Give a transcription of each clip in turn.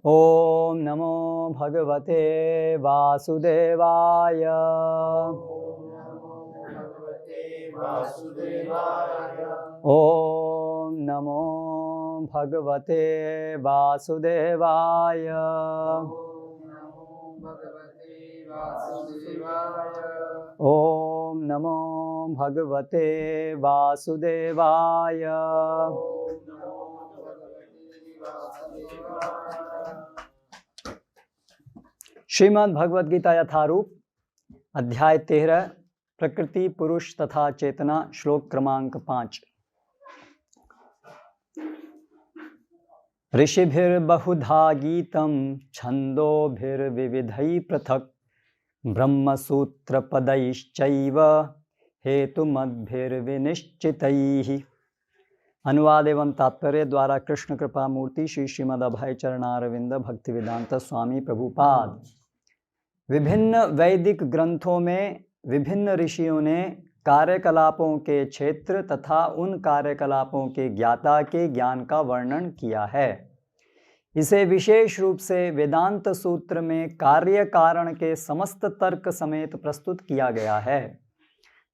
ओम नमो भगवते वासुदेवाय। ओम नमो भगवते वासुदेवाय। ओम नमो भगवते वासुदेवाय। श्रीमद् भगवद गीता यथारूप अध्याय 13 प्रकृति पुरुष तथा चेतना श्लोक क्रमांक 5। ऋषिभिर्बहुधा गीतं छन्दोभिर्विविधैः पृथक् ब्रह्मसूत्रपदैश्चैव हेतुमद्भिर्विनिश्चितैः। अनुवाद एवं तात्पर्य द्वारा कृष्ण कृपा मूर्ति श्री श्रीमद् अभय चरणारविंद भक्तिवेदांत स्वामी प्रभुपाद। विभिन्न वैदिक ग्रंथों में विभिन्न ऋषियों ने कार्यकलापों के क्षेत्र तथा उन कार्यकलापों के ज्ञाता के ज्ञान का वर्णन किया है। इसे विशेष रूप से वेदांत सूत्र में कार्य कारण के समस्त तर्क समेत प्रस्तुत किया गया है।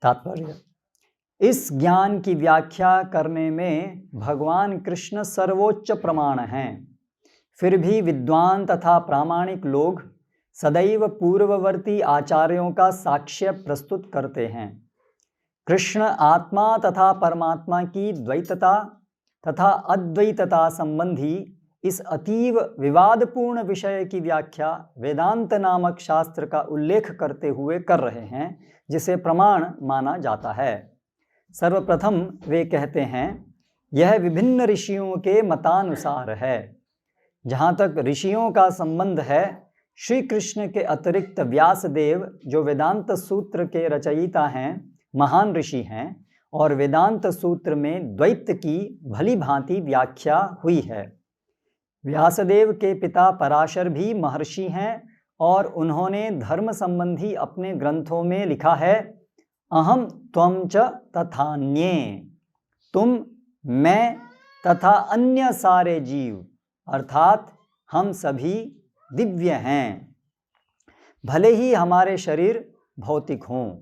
तात्पर्य: इस ज्ञान की व्याख्या करने में भगवान कृष्ण सर्वोच्च प्रमाण हैं। फिर भी विद्वान तथा प्रामाणिक लोग सदैव पूर्ववर्ती आचार्यों का साक्ष्य प्रस्तुत करते हैं। कृष्ण आत्मा तथा परमात्मा की द्वैतता तथा अद्वैतता संबंधी इस अतीव विवादपूर्ण विषय की व्याख्या वेदांत नामक शास्त्र का उल्लेख करते हुए कर रहे हैं, जिसे प्रमाण माना जाता है। सर्वप्रथम वे कहते हैं, यह विभिन्न ऋषियों के मतानुसार है। जहाँ तक ऋषियों का संबंध है, श्री कृष्ण के अतिरिक्त व्यासदेव जो वेदांत सूत्र के रचयिता हैं, महान ऋषि हैं और वेदांत सूत्र में द्वैत की भली भांति व्याख्या हुई है। व्यासदेव के पिता पराशर भी महर्षि हैं और उन्होंने धर्म संबंधी अपने ग्रंथों में लिखा है, अहम त्वं च तथान्ये, तुम, मैं तथा अन्य सारे जीव, अर्थात हम सभी दिव्य हैं। भले ही हमारे शरीर भौतिक हों,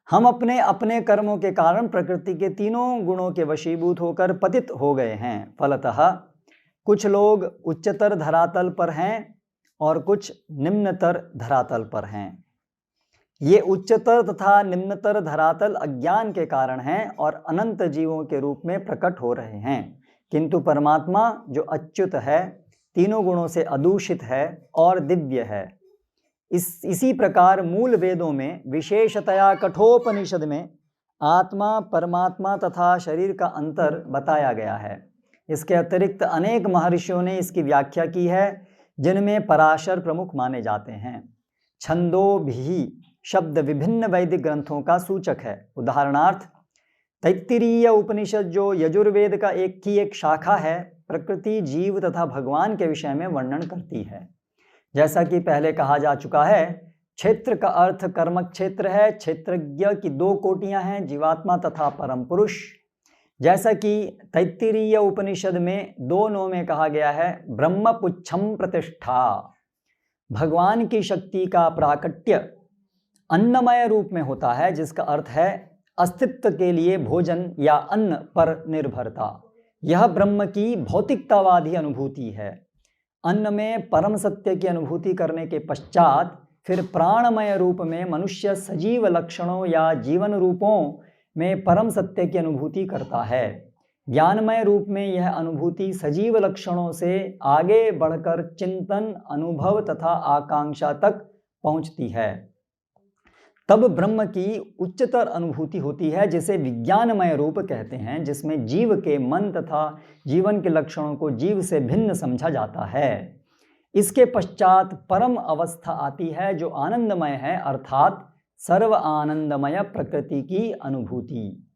हम अपने अपने कर्मों के कारण प्रकृति के तीनों गुणों के वशीभूत होकर पतित हो गए हैं। फलतः कुछ लोग उच्चतर धरातल पर हैं और कुछ निम्नतर धरातल पर हैं। ये उच्चतर तथा निम्नतर धरातल अज्ञान के कारण हैं और अनंत जीवों के रूप में प्रकट हो रहे हैं, किंतु परमात्मा जो अच्युत है, तीनों गुणों से अदूषित है और दिव्य है। इसी प्रकार मूल वेदों में, विशेषतया कठोपनिषद में, आत्मा, परमात्मा तथा शरीर का अंतर बताया गया है। इसके अतिरिक्त अनेक महर्षियों ने इसकी व्याख्या की है, जिनमें पराशर प्रमुख माने जाते हैं। छंदोभिः शब्द विभिन्न वैदिक ग्रंथों का सूचक है। उदाहरणार्थ, तैत्तिरीय उपनिषद जो यजुर्वेद का एक शाखा है, प्रकृति, जीव तथा भगवान के विषय में वर्णन करती है। जैसा कि पहले कहा जा चुका है, क्षेत्र का अर्थ कर्मक क्षेत्र है। क्षेत्रज्ञ की दो कोटियां हैं, जीवात्मा तथा परम पुरुष। जैसा कि तैत्तिरीय उपनिषद में 2:9 में कहा गया है, ब्रह्म पुच्छम प्रतिष्ठा। भगवान की शक्ति का प्राकट्य अन्नमय रूप में होता है, जिसका अर्थ है अस्तित्व के लिए भोजन या अन्न पर निर्भरता। यह ब्रह्म की भौतिकतावादी अनुभूति है। अन्न में परम सत्य की अनुभूति करने के पश्चात फिर प्राणमय रूप में मनुष्य सजीव लक्षणों या जीवन रूपों में परम सत्य की अनुभूति करता है। ज्ञानमय रूप में यह अनुभूति सजीव लक्षणों से आगे बढ़कर चिंतन, अनुभव तथा आकांक्षा तक पहुंचती है। तब ब्रह्म की उच्चतर अनुभूति होती है, जिसे विज्ञानमय रूप कहते हैं, जिसमें जीव के मन तथा जीवन के लक्षणों को जीव से भिन्न समझा जाता है। इसके पश्चात परम अवस्था आती है, जो आनंदमय है, अर्थात सर्व आनंदमय प्रकृति की अनुभूति।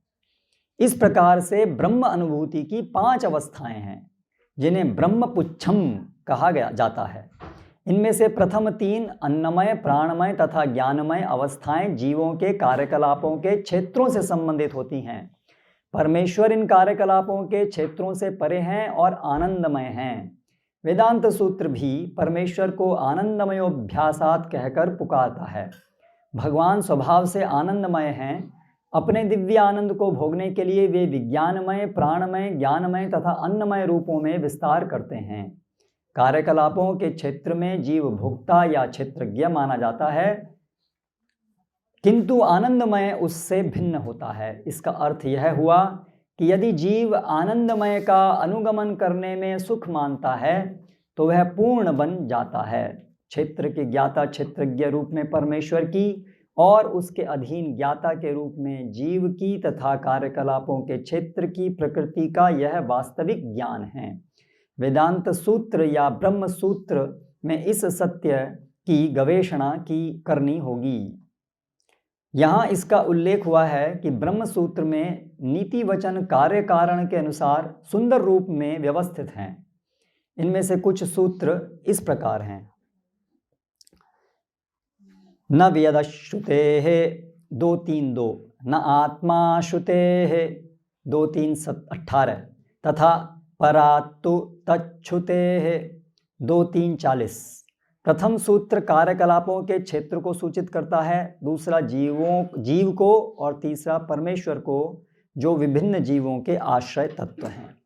इस प्रकार से ब्रह्म अनुभूति की 5 अवस्थाएं हैं, जिन्हें ब्रह्म पुच्छम कहा जाता है। इनमें से प्रथम 3 अन्नमय, प्राणमय तथा ज्ञानमय अवस्थाएं जीवों के कार्यकलापों के क्षेत्रों से संबंधित होती हैं। परमेश्वर इन कार्यकलापों के क्षेत्रों से परे हैं और आनंदमय हैं। वेदांत सूत्र भी परमेश्वर को आनंदमयोभ्यासात कहकर पुकारता है। भगवान स्वभाव से आनंदमय हैं। अपने दिव्य आनंद को भोगने के लिए वे विज्ञानमय, प्राणमय, ज्ञानमय तथा अन्नमय रूपों में विस्तार करते हैं। कार्यकलापों के क्षेत्र में जीव भोक्ता या क्षेत्रज्ञ माना जाता है, किंतु आनंदमय उससे भिन्न होता है। इसका अर्थ यह हुआ कि यदि जीव आनंदमय का अनुगमन करने में सुख मानता है तो वह पूर्ण बन जाता है। क्षेत्र के ज्ञाता क्षेत्रज्ञ रूप में परमेश्वर की और उसके अधीन ज्ञाता के रूप में जीव की तथा कार्यकलापों के क्षेत्र की प्रकृति का यह वास्तविक ज्ञान है। वेदांत सूत्र या ब्रह्म सूत्र में इस सत्य की गवेषणा करनी होगी। यहाँ इसका उल्लेख हुआ है कि ब्रह्म सूत्र में नीति वचन कार्य कारण के अनुसार सुंदर रूप में व्यवस्थित हैं। इनमें से कुछ सूत्र इस प्रकार हैं। न वेदश्रुतेः 2-3-2, न आत्मा श्रुतेः 2-3-18 तथा परात्तु तच्छ्रुतेः 2-3-40। प्रथम सूत्र कार्यकलापों के क्षेत्र को सूचित करता है, दूसरा जीव को और तीसरा परमेश्वर को, जो विभिन्न जीवों के आश्रय तत्व हैं।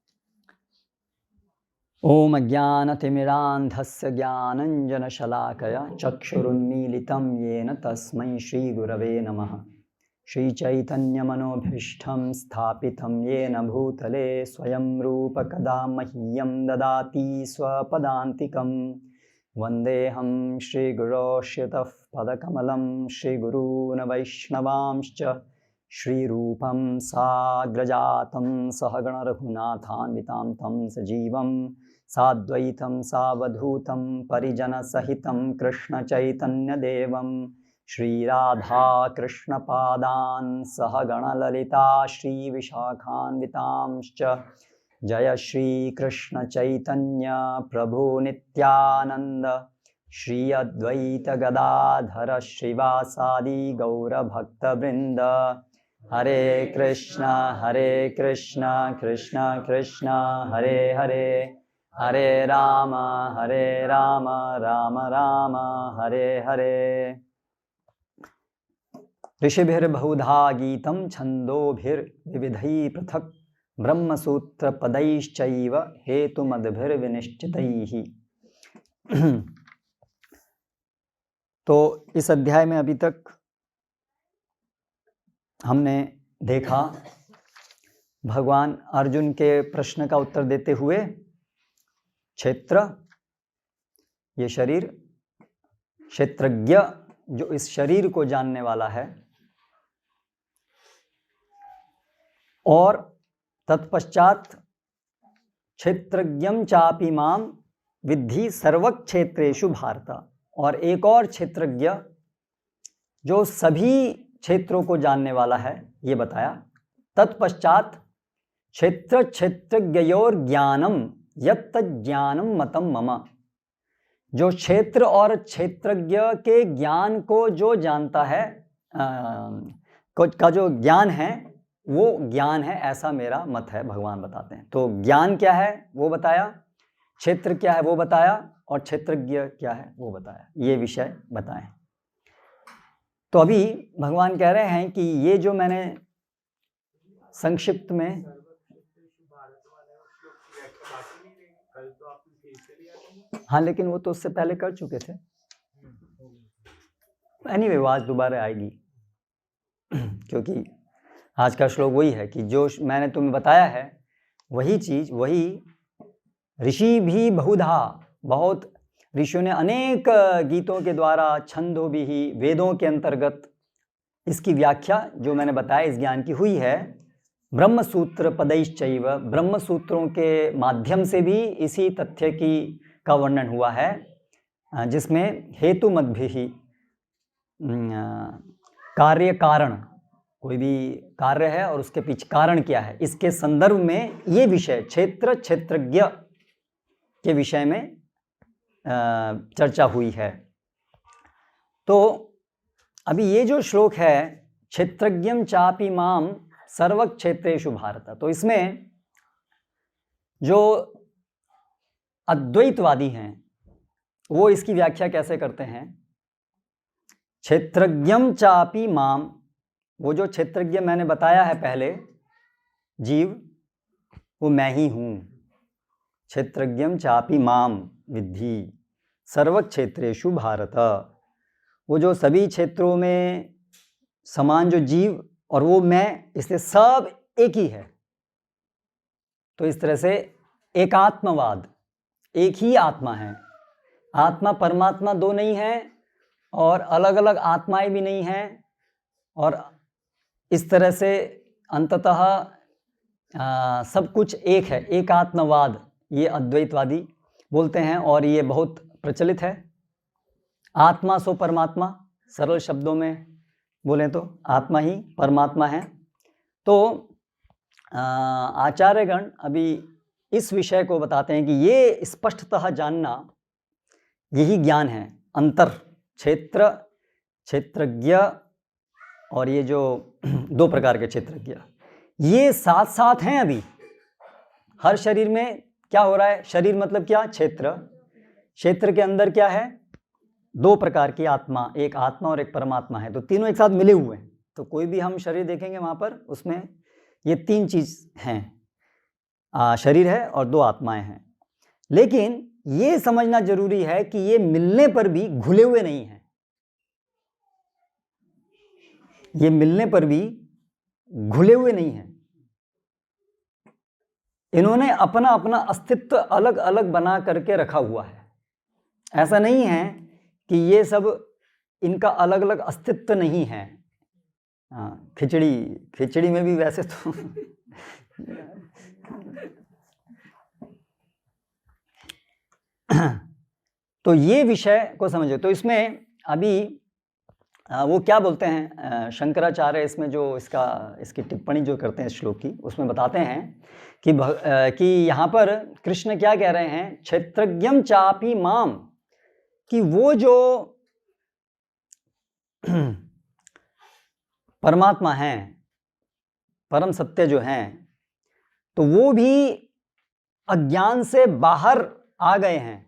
ओम ज्ञानतिमिरान्धस्य ज्ञानञ्जनशलाकया चक्षुरुन्मीलितं येन तस्मै श्रीगुरवे नमः। श्रीचैतन्यमनोभीष्टं स्थापितं येन भूतले स्वयं रूप कदा मह्यं ददाति स्वपदान्तिकं। वन्देऽहं श्रीगुरो श्रितः पदकमलं श्रीगुरून् वैष्णवांश्च श्रीरूपं साग्रजातं सहगणरघुनाथान्वितां तं सजीवं साद्वैतं सावधूतं परिजनसहितं कृष्णचैतन्यदेवं श्रीराधाकृष्णपादान् सहगणललिता श्रीविशाखान्वितांश्च। जय श्रीकृष्णचैतन्य प्रभु नित्यानन्द श्री अद्वैत गदाधर श्रीवासादि गौरभक्तवृन्द। हरे कृष्ण कृष्ण कृष्ण हरे हरे, हरे राम राम राम हरे हरे। ऋषिभिर्बहुधा गीतं छन्दोभिर्विविधैः पृथक् ब्रह्मसूत्रपदैश्चैव हेतुमद्भिर्विनिश्चितैः। तो इस अध्याय में अभी तक हमने देखा भगवान अर्जुन के प्रश्न का उत्तर देते हुए क्षेत्र, ये शरीर, क्षेत्रज्ञ जो इस शरीर को जानने वाला है, और तत्पश्चात क्षेत्रज्ञं चापि मां विद्धि सर्वक्षेत्रेषु भारत, और एक और क्षेत्रज्ञ जो सभी क्षेत्रों को जानने वाला है, ये बताया। तत्पश्चात क्षेत्र क्षेत्रज्ञयोर ज्ञानम यत्तज्ज्ञानम मतम मम, जो क्षेत्र और क्षेत्रज्ञ के ज्ञान को जो जानता है, का जो ज्ञान है वो ज्ञान है, ऐसा मेरा मत है, भगवान बताते हैं। तो ज्ञान क्या है वो बताया, क्षेत्र क्या है वो बताया, और क्षेत्रज्ञ क्या है वो बताया, ये विषय बताएं। तो अभी भगवान कह रहे हैं कि ये जो मैंने संक्षिप्त में, हाँ लेकिन वो तो उससे पहले कर चुके थे। एनीवे वो आज दोबारा आएगी क्योंकि आज का श्लोक वही है कि जो मैंने तुम्हें बताया है वही चीज, वही ऋषि भी बहुधा, बहुत ऋषियों ने अनेक गीतों के द्वारा, छंदों भी ही, वेदों के अंतर्गत इसकी व्याख्या जो मैंने बताया इस ज्ञान की हुई है। ब्रह्म सूत्र पदैश्चैव, ब्रह्म सूत्रों के माध्यम से भी इसी तथ्य का वर्णन हुआ है, जिसमें हेतु मद्भि ही, कार्य कारण, कोई भी कार्य है और उसके पीछे कारण क्या है, इसके संदर्भ में ये विषय क्षेत्र क्षेत्रज्ञ के विषय में चर्चा हुई है। तो अभी ये जो श्लोक है क्षेत्रज्ञं चापि माम सर्व क्षेत्रेषु भारत, तो इसमें जो अद्वैतवादी हैं वो इसकी व्याख्या कैसे करते हैं? क्षेत्रज्ञम चापि माम, वो जो क्षेत्रज्ञ मैंने बताया है पहले, जीव, वो मैं ही हूँ। क्षेत्रज्ञम चापि माम विद्धि सर्व क्षेत्रेषु भारत, वो जो सभी क्षेत्रों में समान जो जीव और वो मैं, इसलिए सब एक ही है। तो इस तरह से एकात्मवाद, एक ही आत्मा है। आत्मा परमात्मा दो नहीं है और अलग अलग आत्माएं भी नहीं हैं, और इस तरह से अंततः सब कुछ एक है। एकात्मवाद ये अद्वैतवादी बोलते हैं और ये बहुत प्रचलित है। आत्मा सो परमात्मा, सरल शब्दों में बोलें तो आत्मा ही परमात्मा है। तो आचार्यगण अभी इस विषय को बताते हैं कि ये स्पष्टतः जानना यही ज्ञान है। अंतर क्षेत्र, क्षेत्रज्ञ और ये जो दो प्रकार के क्षेत्रज्ञ, ये साथ साथ हैं। अभी हर शरीर में क्या हो रहा है? शरीर मतलब क्या? क्षेत्र। क्षेत्र के अंदर क्या है? दो प्रकार की आत्मा, एक आत्मा और एक परमात्मा है। तो तीनों एक साथ मिले हुए हैं। तो कोई भी हम शरीर देखेंगे वहाँ पर उसमें ये तीन चीज़ हैं, शरीर है और दो आत्माएं हैं। लेकिन ये समझना जरूरी है कि ये मिलने पर भी घुले हुए नहीं हैं। ये मिलने पर भी घुले हुए नहीं हैं। इन्होंने अपना अपना अस्तित्व अलग अलग बना करके रखा हुआ है। ऐसा नहीं है कि ये सब इनका अलग अलग अस्तित्व नहीं है। खिचड़ी में भी वैसे तो तो ये विषय को समझो। तो इसमें अभी वो क्या बोलते हैं शंकराचार्य, इसमें जो इसकी टिप्पणी जो करते हैं श्लोक की, उसमें बताते हैं कि यहाँ पर कृष्ण क्या कह रहे हैं? क्षेत्रज्ञम चापि माम, कि वो जो परमात्मा हैं, परम सत्य जो हैं, तो वो भी अज्ञान से बाहर आ गए हैं।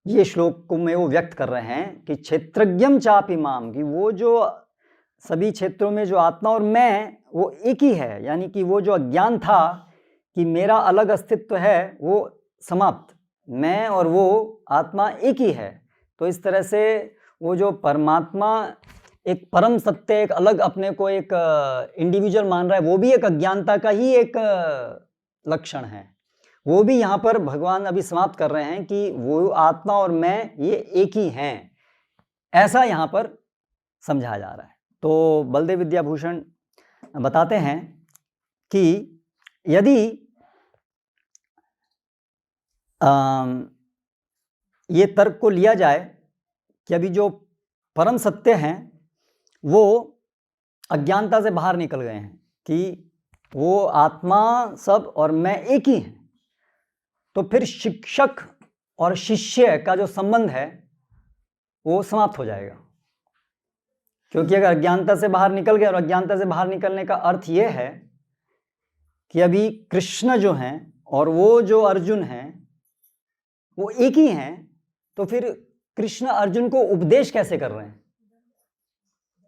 ये श्लोक को में वो व्यक्त कर रहे हैं कि क्षेत्रज्ञम चापि माम, कि वो जो सभी क्षेत्रों में जो आत्मा और मैं वो एक ही है। यानी कि वो जो अज्ञान था कि मेरा अलग अस्तित्व है, वो समाप्त। मैं और वो आत्मा एक ही है। तो इस तरह से वो जो परमात्मा एक परम सत्य, एक अलग अपने को एक इंडिविजुअल मान रहा है, वो भी एक अज्ञानता का ही एक लक्षण है। वो भी यहाँ पर भगवान अभी समाप्त कर रहे हैं कि वो आत्मा और मैं ये एक ही हैं, ऐसा यहाँ पर समझाया जा रहा है। तो बलदेव विद्याभूषण बताते हैं कि यदि ये तर्क को लिया जाए कि अभी जो परम सत्य हैं वो अज्ञानता से बाहर निकल गए हैं, कि वो आत्मा सब और मैं एक ही हैं, तो फिर शिक्षक और शिष्य का जो संबंध है वो समाप्त हो जाएगा। क्योंकि अगर अज्ञानता से बाहर निकल गए, और अज्ञानता से बाहर निकलने का अर्थ ये है कि अभी कृष्ण जो हैं और वो जो अर्जुन हैं वो एक ही हैं, तो फिर कृष्ण अर्जुन को उपदेश कैसे कर रहे हैं?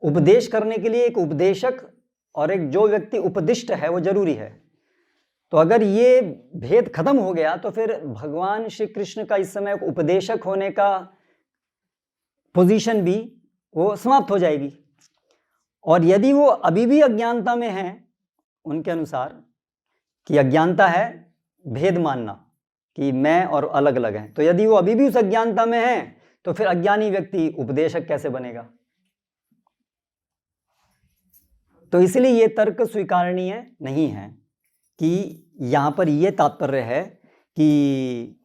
उपदेश करने के लिए एक उपदेशक और एक जो व्यक्ति उपदिष्ट है वो जरूरी है। तो अगर ये भेद खत्म हो गया तो फिर भगवान श्री कृष्ण का इस समय उपदेशक होने का पोजीशन भी वो समाप्त हो जाएगी। और यदि वो अभी भी अज्ञानता में हैं, उनके अनुसार कि अज्ञानता है भेद मानना कि मैं और अलग अलग हैं, तो यदि वो अभी भी उस अज्ञानता में हैं तो फिर अज्ञानी व्यक्ति उपदेशक कैसे बनेगा? तो इसलिए ये तर्क स्वीकारनीय नहीं है। कि यहाँ पर ये तात्पर्य है कि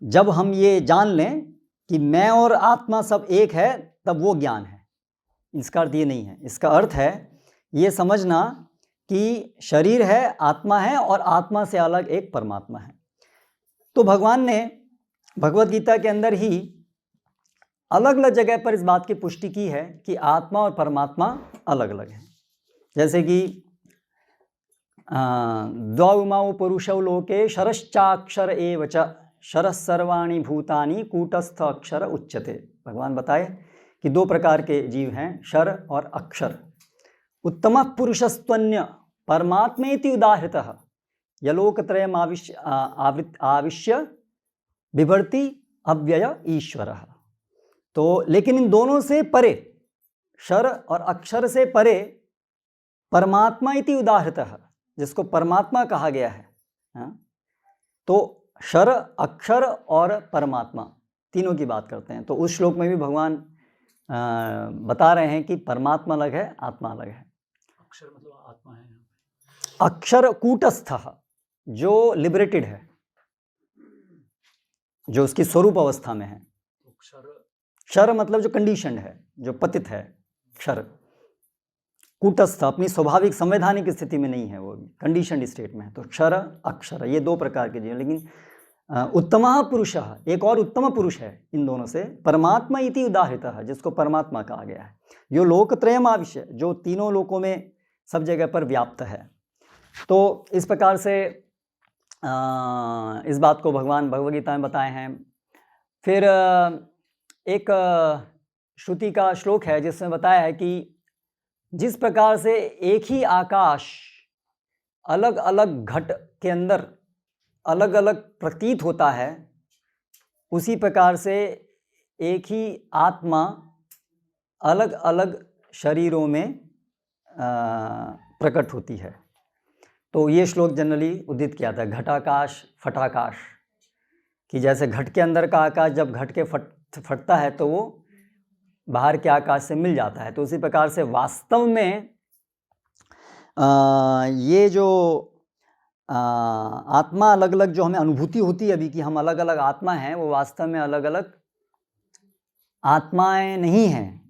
जब हम ये जान लें कि मैं और आत्मा सब एक है, तब वो ज्ञान है। इसका अर्थ ये नहीं है। इसका अर्थ है ये समझना कि शरीर है, आत्मा है, और आत्मा से अलग एक परमात्मा है। तो भगवान ने भगवद गीता के अंदर ही अलग अलग जगह पर इस बात की पुष्टि की है कि आत्मा और परमात्मा अलग अलग हैं। जैसे कि द्वौमौ पुरुषौ लोके शरश्चाक्षर एव च शरः सर्वाणि भूतानि कूटस्थ अक्षर उच्यते। भगवान बताए कि दो प्रकार के जीव हैं, शर और अक्षर। उत्तमः पुरुषस्त्वन्य परमात्मेति उदाहृतः यलोकत्रयम् आविश्य बिभर्ति अव्यय ईश्वरः। तो लेकिन इन दोनों से परे, शर और अक्षर से परे परमात्मा इति उदाहृतः, जिसको परमात्मा कहा गया है। तो शर, अक्षर और परमात्मा तीनों की बात करते हैं। तो उस श्लोक में भी भगवान बता रहे हैं कि परमात्मा अलग है, आत्मा अलग है। अक्षर मतलब आत्मा है। अक्षर कूटस्थ, जो लिबरेटेड है, जो उसकी स्वरूप अवस्था में है। क्षर मतलब जो कंडीशनड है, जो पतित है, क्षर। कूटस्थ अपनी स्वाभाविक संवैधानिक स्थिति में नहीं है, वो कंडीशनड स्टेट में है। तो क्षर, अक्षर, ये दो प्रकार के जीव। लेकिन उत्तमः पुरुषः, एक और उत्तम पुरुष है इन दोनों से, परमात्मा इति उदाहृतः, जिसको परमात्मा कहा गया है। यो लोकत्रयम् आविश्य, जो तीनों लोकों में सब जगह पर व्याप्त है। तो इस प्रकार से इस बात को भगवान भगवद गीता में बताए हैं। फिर एक श्रुति का श्लोक है जिसमें बताया है कि जिस प्रकार से एक ही आकाश अलग अलग घट के अंदर अलग अलग प्रतीत होता है, उसी प्रकार से एक ही आत्मा अलग अलग शरीरों में प्रकट होती है। तो ये श्लोक जनरली उदित किया था, घटाकाश फटाकाश, कि जैसे घट के अंदर का आकाश जब घट के फटता है तो वो बाहर के आकाश से मिल जाता है। तो उसी प्रकार से वास्तव में ये जो आत्मा अलग अलग जो हमें अनुभूति होती है अभी कि हम अलग अलग आत्मा हैं, वो वास्तव में अलग अलग आत्माएं नहीं हैं।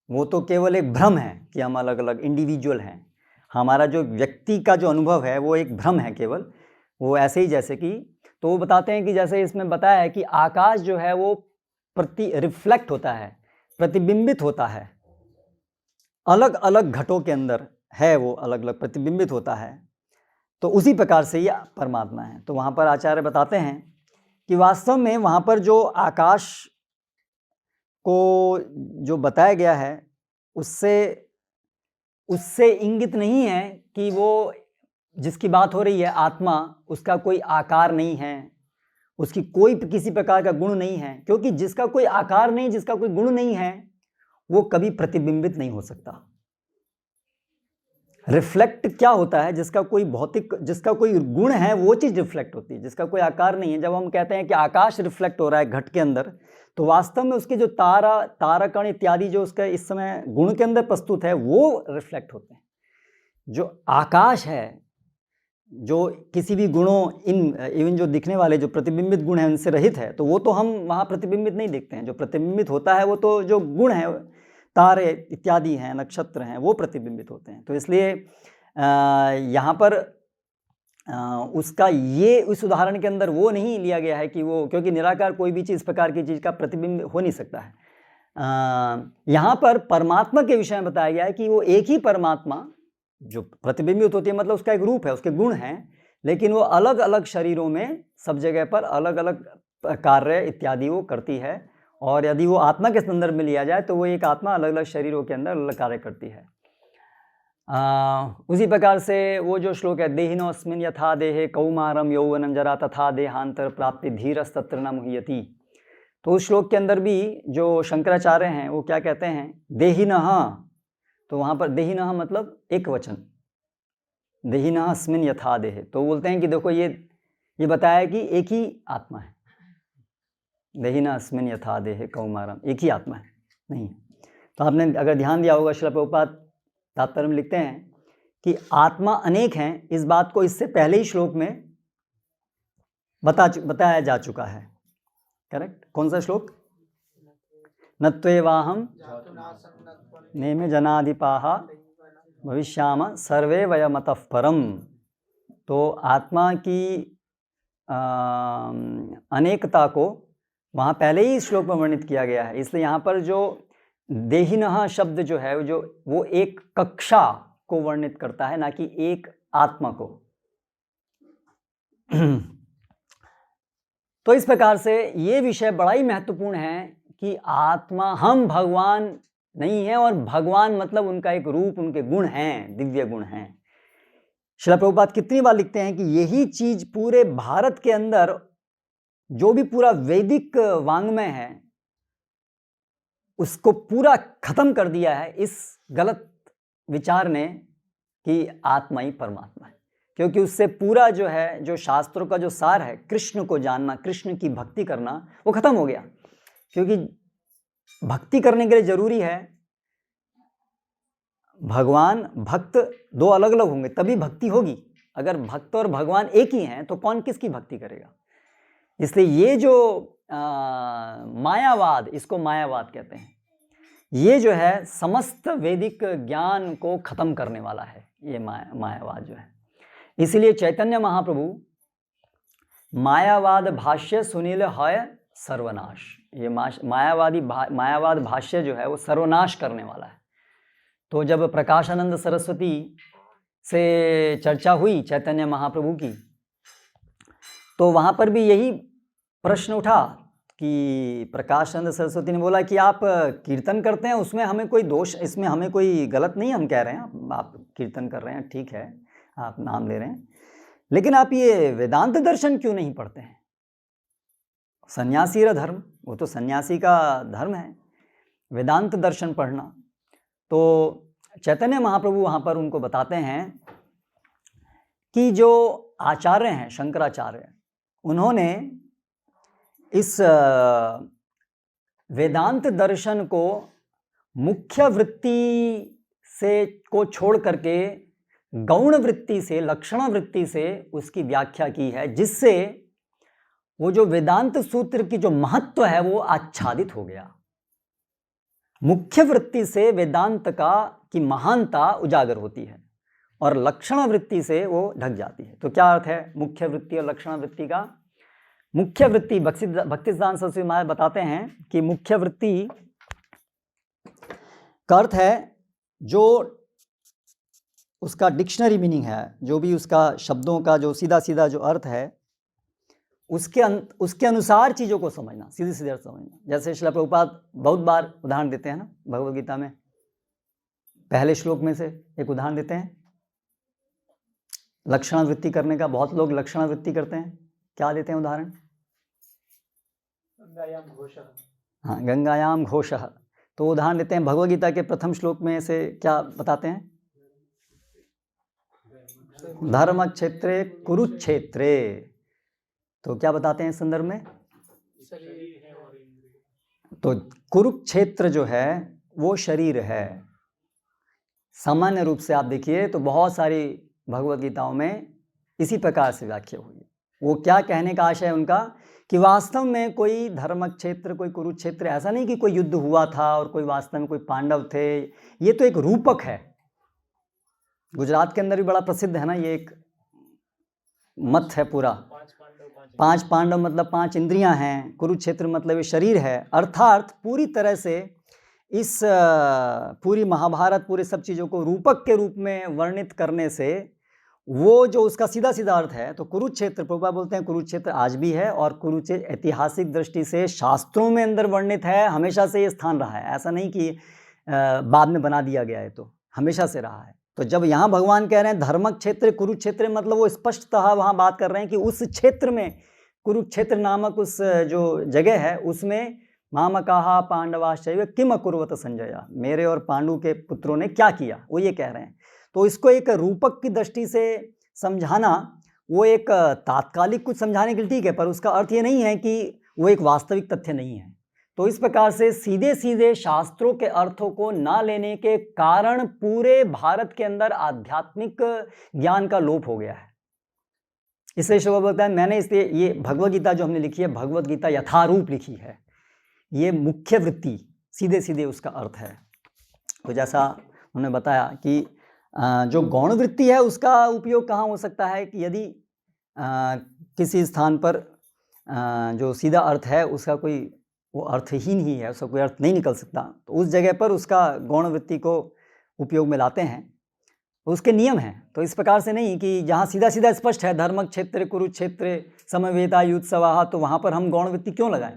वो तो केवल एक भ्रम है कि हम अलग अलग इंडिविजुअल हैं। हमारा जो व्यक्ति का जो अनुभव है वो एक भ्रम है केवल। वो ऐसे ही जैसे कि, तो वो बताते हैं कि जैसे इसमें बताया है कि आकाश जो है वो रिफ्लेक्ट होता है, प्रतिबिंबित होता है, अलग अलग घटों के अंदर है, वो अलग अलग प्रतिबिंबित होता है। तो उसी प्रकार से ये परमात्मा है। तो वहाँ पर आचार्य बताते हैं कि वास्तव में वहाँ पर जो आकाश को जो बताया गया है उससे इंगित नहीं है कि वो जिसकी बात हो रही है आत्मा, उसका कोई आकार नहीं है, उसकी कोई किसी प्रकार का गुण नहीं है। क्योंकि जिसका कोई आकार नहीं, जिसका कोई गुण नहीं है, वो कभी प्रतिबिंबित नहीं हो सकता। रिफ्लेक्ट क्या होता है? जिसका कोई भौतिक, जिसका कोई गुण है वो चीज़ रिफ्लेक्ट होती है, जिसका कोई आकार नहीं है। जब हम कहते हैं कि आकाश रिफ्लेक्ट हो रहा है घट के अंदर, तो वास्तव में उसके जो ताराकण इत्यादि जो उसका इस समय गुण के अंदर प्रस्तुत है वो रिफ्लेक्ट होते हैं। जो आकाश है, जो किसी भी गुणों, इवन जो दिखने वाले जो प्रतिबिंबित गुण हैं उनसे रहित है, तो वो तो हम वहाँ प्रतिबिंबित नहीं देखते हैं। जो प्रतिबिंबित होता है वो तो जो गुण है, तारे इत्यादि हैं, नक्षत्र हैं, वो प्रतिबिंबित होते हैं। तो इसलिए यहाँ पर उसका ये इस उदाहरण के अंदर वो नहीं लिया गया है कि वो, क्योंकि निराकार कोई भी चीज़ इस प्रकार की चीज़ का प्रतिबिंब हो नहीं सकता है। यहाँ पर परमात्मा के विषय में बताया गया है कि वो एक ही परमात्मा जो प्रतिबिंबित होती है, मतलब उसका एक रूप है, उसके गुण हैं, लेकिन वो अलग अलग शरीरों में सब जगह पर अलग अलग कार्य इत्यादि वो करती है। और यदि वो आत्मा के संदर्भ में लिया जाए तो वो एक आत्मा अलग अलग शरीरों के अंदर अलग कार्य करती है। उसी प्रकार से वो जो श्लोक है, देहिनोऽस्मिन् यथा देहे कौमारम यौवनम जरा तथा देहांतर प्राप्ति धीरस्तत्र न मुह्यति। तो उस श्लोक के अंदर भी जो शंकराचार्य हैं वो क्या कहते हैं, देहिनः, तो वहाँ पर देहिनः मतलब एक वचन, देहिनः अस्मिन् यथा देहे। तो बोलते हैं कि देखो ये बताया कि एक ही आत्मा है, देहिनः अस्मिन् यथा देहे कौमारम, एक ही आत्मा है, नहीं। तो आपने अगर ध्यान दिया होगा, श्रील प्रभुपाद तात्पर्य में लिखते हैं कि आत्मा अनेक हैं। इस बात को इससे पहले ही श्लोक में बताया जा चुका है। करेक्ट? कौन सा श्लोक? नत्वेवाहम नेमे जनाधिपाः भविष्याम सर्वे वयमतः परम। तो आत्मा की अनेकता को वहाँ पहले ही श्लोक में वर्णित किया गया है। इसलिए यहाँ पर जो देहिनः शब्द जो है, जो वो एक कक्षा को वर्णित करता है, ना कि एक आत्मा को। तो इस प्रकार से ये विषय बड़ा ही महत्वपूर्ण है कि आत्मा, हम भगवान नहीं हैं और भगवान मतलब उनका एक रूप, उनके गुण हैं, दिव्य गुण हैं। श्रील प्रभुपाद कितनी बार लिखते हैं कि यही चीज पूरे भारत के अंदर जो भी पूरा वैदिक वांग्मय है उसको पूरा खत्म कर दिया है इस गलत विचार ने कि आत्मा ही परमात्मा है। क्योंकि उससे पूरा जो है, जो शास्त्रों का जो सार है, कृष्ण को जानना, कृष्ण की भक्ति करना, वो खत्म हो गया। क्योंकि भक्ति करने के लिए जरूरी है भगवान भक्त दो अलग अलग होंगे तभी भक्ति होगी। अगर भक्त और भगवान एक ही हैं तो कौन किसकी भक्ति करेगा। इसलिए ये जो मायावाद, इसको मायावाद कहते हैं, ये जो है समस्त वैदिक ज्ञान को खत्म करने वाला है ये मायावाद जो है। इसलिए चैतन्य महाप्रभु मायावाद भाष्य सुनील है सर्वनाश, ये मायावाद भाष्य जो है वो सर्वनाश करने वाला है। तो जब प्रकाशानंद सरस्वती से चर्चा हुई चैतन्य महाप्रभु की, तो वहाँ पर भी यही प्रश्न उठा कि प्रकाशानंद सरस्वती ने बोला कि आप कीर्तन करते हैं, उसमें हमें कोई दोष, इसमें हमें कोई गलत नहीं, हम कह रहे हैं आप कीर्तन कर रहे हैं, ठीक है, आप नाम ले रहे हैं, लेकिन आप ये वेदांत दर्शन क्यों नहीं पढ़ते हैं। सन्यासी का धर्म, वो तो सन्यासी का धर्म है वेदांत दर्शन पढ़ना। तो चैतन्य महाप्रभु वहाँ पर उनको बताते हैं कि जो आचार्य हैं शंकराचार्य, उन्होंने इस वेदांत दर्शन को मुख्य वृत्ति से को छोड़ करके गौण वृत्ति से, लक्षण वृत्ति से उसकी व्याख्या की है, जिससे वो जो वेदांत सूत्र की जो महत्व है वो आच्छादित हो गया। मुख्य वृत्ति से वेदांत की महानता उजागर होती है और लक्षण वृत्ति से वो ढक जाती है। तो क्या अर्थ है मुख्य वृत्ति और लक्षण वृत्ति का। मुख्य वृत्ति भक्तिसिद्धांत सरस्वती महाराज बताते हैं कि मुख्य वृत्ति का अर्थ है जो उसका डिक्शनरी मीनिंग है, जो भी उसका शब्दों का जो सीधा सीधा जो अर्थ है उसके अनुसार चीज़ों को समझना, सीधे सीधे अर्थ समझना। जैसे श्रील प्रभुपाद बहुत बार उदाहरण देते हैं ना भगवद गीता में, पहले श्लोक में से एक उदाहरण देते हैं लक्षण वृत्ति करने का। बहुत लोग लक्षण वृत्ति करते हैं, क्या देते हैं उदाहरण, हाँ, गंगायाम घोषः। तो उदाहरण देते हैं भगवद गीता के प्रथम श्लोक में से, क्या बताते हैं, धर्म क्षेत्रे कुरुक्षेत्रे। तो क्या बताते हैं इस संदर्भ में, तो कुरुक्षेत्र जो है वो शरीर है। सामान्य रूप से आप देखिए तो बहुत सारी भगवद गीताओं में इसी प्रकार से व्याख्या हुई है। वो क्या कहने का आशय है उनका कि वास्तव में कोई धर्म क्षेत्र, कोई कुरुक्षेत्र ऐसा नहीं कि कोई युद्ध हुआ था और कोई वास्तव में कोई पांडव थे, ये तो एक रूपक है। गुजरात के अंदर भी बड़ा प्रसिद्ध है ना ये एक मत है पूरा, 5 पांडव मतलब 5 इंद्रियां हैं, कुरुक्षेत्र मतलब ये शरीर है। अर्थात पूरी तरह से इस पूरी महाभारत, पूरे सब चीज़ों को रूपक के रूप में वर्णित करने से वो जो उसका सीधा सीधा अर्थ है, तो कुरुक्षेत्र, प्रभुपाद बोलते हैं कुरुक्षेत्र आज भी है और कुरुक्षेत्र ऐतिहासिक दृष्टि से शास्त्रों में अंदर वर्णित है, हमेशा से ये स्थान रहा है। ऐसा नहीं कि बाद में बना दिया गया है, तो हमेशा से रहा है। तो जब यहाँ भगवान कह रहे हैं धर्म क्षेत्र कुरुक्षेत्र, मतलब वो स्पष्टतः वहाँ बात कर रहे हैं कि उस क्षेत्र में, कुरुक्षेत्र नामक उस जो जगह है उसमें मामकाहा पांडवाश्चैव किम अकुर्वत संजय, मेरे और पांडु के पुत्रों ने क्या किया, वो ये कह रहे हैं। तो इसको एक रूपक की दृष्टि से समझाना, वो एक तात्कालिक कुछ समझाने के लिए ठीक है, पर उसका अर्थ ये नहीं है कि वो एक वास्तविक तथ्य नहीं है। तो इस प्रकार से सीधे सीधे शास्त्रों के अर्थों को ना लेने के कारण पूरे भारत के अंदर आध्यात्मिक ज्ञान का लोप हो गया है। इसलिए शोभा बोलता है, मैंने इसलिए ये भगवद गीता जो हमने लिखी है, भगवद गीता यथारूप लिखी है, ये मुख्य वृत्ति सीधे सीधे उसका अर्थ है। तो जैसा उन्होंने बताया कि जो गौण वृत्ति है उसका उपयोग कहाँ हो सकता है कि यदि किसी स्थान पर जो सीधा अर्थ है उसका कोई वो अर्थहीन ही है, उसका कोई अर्थ नहीं निकल सकता, तो उस जगह पर उसका गौण वृत्ति को उपयोग में लाते हैं। उसके नियम हैं। तो इस प्रकार से नहीं कि जहाँ सीधा सीधा स्पष्ट है धर्म क्षेत्र कुरुक्षेत्र समवेतायुत्सवाः, तो वहाँ पर हम गौण वृत्ति क्यों लगाएं?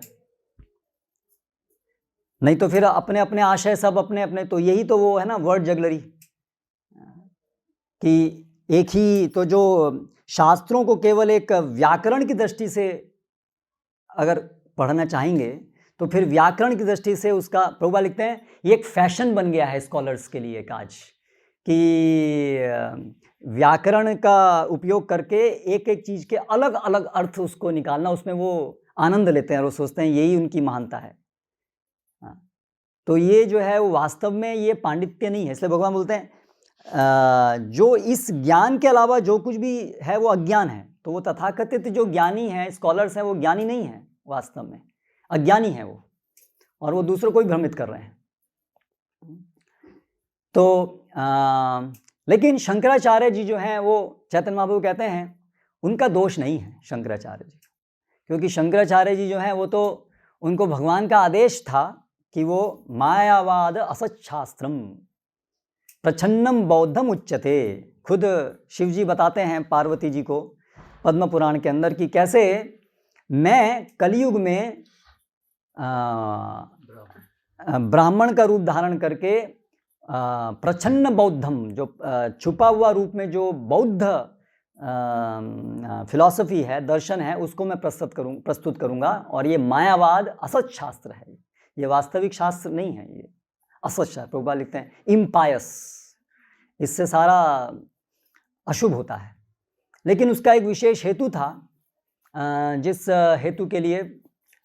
नहीं तो फिर अपने अपने आशय सब अपने अपने, तो यही तो वो है ना वर्ड जगलरी, कि एक ही तो जो शास्त्रों को केवल एक व्याकरण की दृष्टि से अगर पढ़ना चाहेंगे तो फिर व्याकरण की दृष्टि से उसका, प्रभुपा लिखते हैं ये एक फैशन बन गया है स्कॉलर्स के लिए आज, कि व्याकरण का उपयोग करके एक एक चीज़ के अलग अलग अर्थ उसको निकालना, उसमें वो आनंद लेते हैं और वो सोचते हैं यही उनकी महानता है। तो ये जो है वो वास्तव में ये पांडित्य नहीं है। इसलिए भगवान बोलते हैं जो इस ज्ञान के अलावा जो कुछ भी है वो अज्ञान है। तो वो तथाकथित जो ज्ञानी हैं, स्कॉलर्स हैं, वो ज्ञानी नहीं है, वास्तव में अज्ञानी है वो, और वो दूसरों को भी भ्रमित कर रहे हैं। तो लेकिन शंकराचार्य जी जो हैं वो चैतन्य महाप्रभु कहते हैं उनका दोष नहीं है शंकराचार्य जी, क्योंकि शंकराचार्य जी जो हैं वो तो, उनको भगवान का आदेश था कि वो मायावाद असच्छास्त्रम प्रच्छन्नम बौद्धम उच्यते। खुद शिव जी बताते हैं पार्वती जी को पद्म पुराण के अंदर कि कैसे मैं कलयुग में ब्राह्मण का रूप धारण करके प्रच्छन्न बौद्धम, जो छुपा हुआ रूप में जो बौद्ध फिलॉसफी है, दर्शन है, उसको मैं प्रस्तुत करूंगा। और ये मायावाद असत शास्त्र है, ये वास्तविक शास्त्र नहीं है, ये असत शास्त्र। प्रभुपाद लिखते हैं इम्पायस, इससे सारा अशुभ होता है। लेकिन उसका एक विशेष हेतु था, जिस हेतु के लिए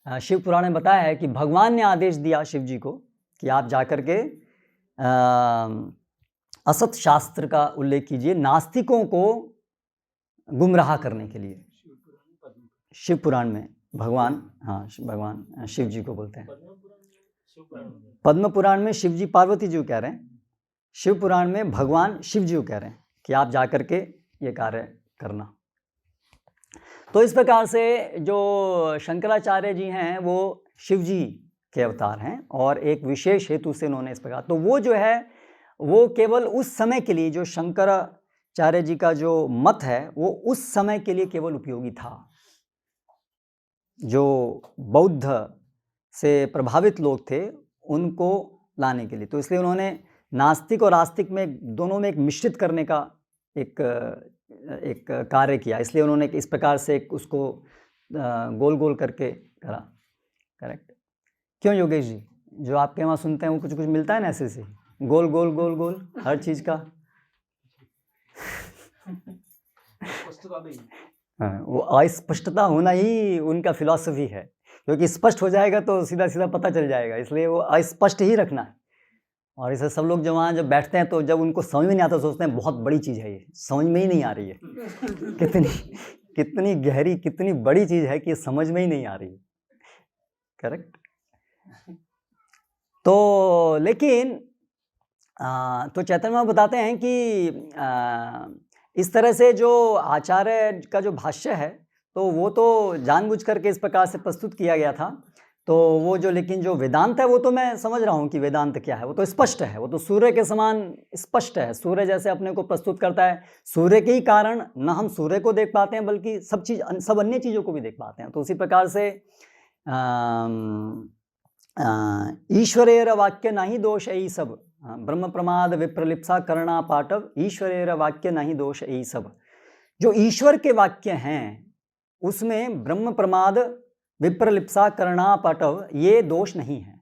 शिव पुराण में बताया है कि भगवान ने आदेश दिया शिव जी को कि आप जाकर के असत शास्त्र का उल्लेख कीजिए नास्तिकों को गुमराह करने के लिए। शिव पुराण में भगवान, हाँ भगवान शिव जी को बोलते हैं। पद्म पुराण में शिव जी पार्वती जी को कह रहे हैं, शिव पुराण में भगवान शिव जी को कह रहे हैं कि आप जाकर के ये कार्य करना। तो इस प्रकार से जो शंकराचार्य जी हैं वो शिव जी के अवतार हैं और एक विशेष हेतु से उन्होंने इस प्रकार, तो वो जो है वो केवल उस समय के लिए, जो शंकराचार्य जी का जो मत है वो उस समय के लिए केवल उपयोगी था, जो बौद्ध से प्रभावित लोग थे उनको लाने के लिए। तो इसलिए उन्होंने नास्तिक और आस्तिक में दोनों में एक मिश्रित करने का एक कार्य किया। इसलिए उन्होंने इस प्रकार से एक उसको गोल गोल करके करा। करेक्ट क्यों योगेश जी? जो आपके वहाँ सुनते हैं वो कुछ कुछ मिलता है ना ऐसे से, गोल गोल गोल गोल हर चीज़ का। वो अस्पष्टता होना ही उनका फिलॉसफी है, क्योंकि स्पष्ट हो जाएगा तो सीधा सीधा पता चल जाएगा, इसलिए वो अस्पष्ट ही रखना है। और इसे सब लोग जब बैठते हैं तो जब उनको समझ में नहीं आता सोचते हैं बहुत बड़ी चीज़ है, ये समझ में ही नहीं आ रही है। कितनी गहरी, कितनी बड़ी चीज़ है कि समझ में ही नहीं आ रही है। करेक्ट। तो लेकिन तो चैतन्य महाप्रभु बताते हैं कि इस तरह से जो आचार्य का जो भाष्य है तो वो तो जानबूझ करके इस प्रकार से प्रस्तुत किया गया था। तो वो जो, लेकिन जो वेदांत है वो तो मैं समझ रहा हूँ कि वेदांत क्या है, वो तो स्पष्ट है, वो तो सूर्य के समान स्पष्ट है। सूर्य जैसे अपने को प्रस्तुत करता है, सूर्य के ही कारण न हम सूर्य को देख पाते हैं बल्कि सब अन्य चीज़ों को भी देख पाते हैं। तो उसी प्रकार से ईश्वरेर वाक्य नहीं दोष यही सब, ब्रह्म प्रमाद विप्रलिप्सा करना पाटव, ईश्वरेर वाक्य नहीं दोष यही सब। जो ईश्वर के वाक्य हैं उसमें ब्रह्म प्रमाद विप्रलिप्सा करना पाटव ये दोष नहीं है,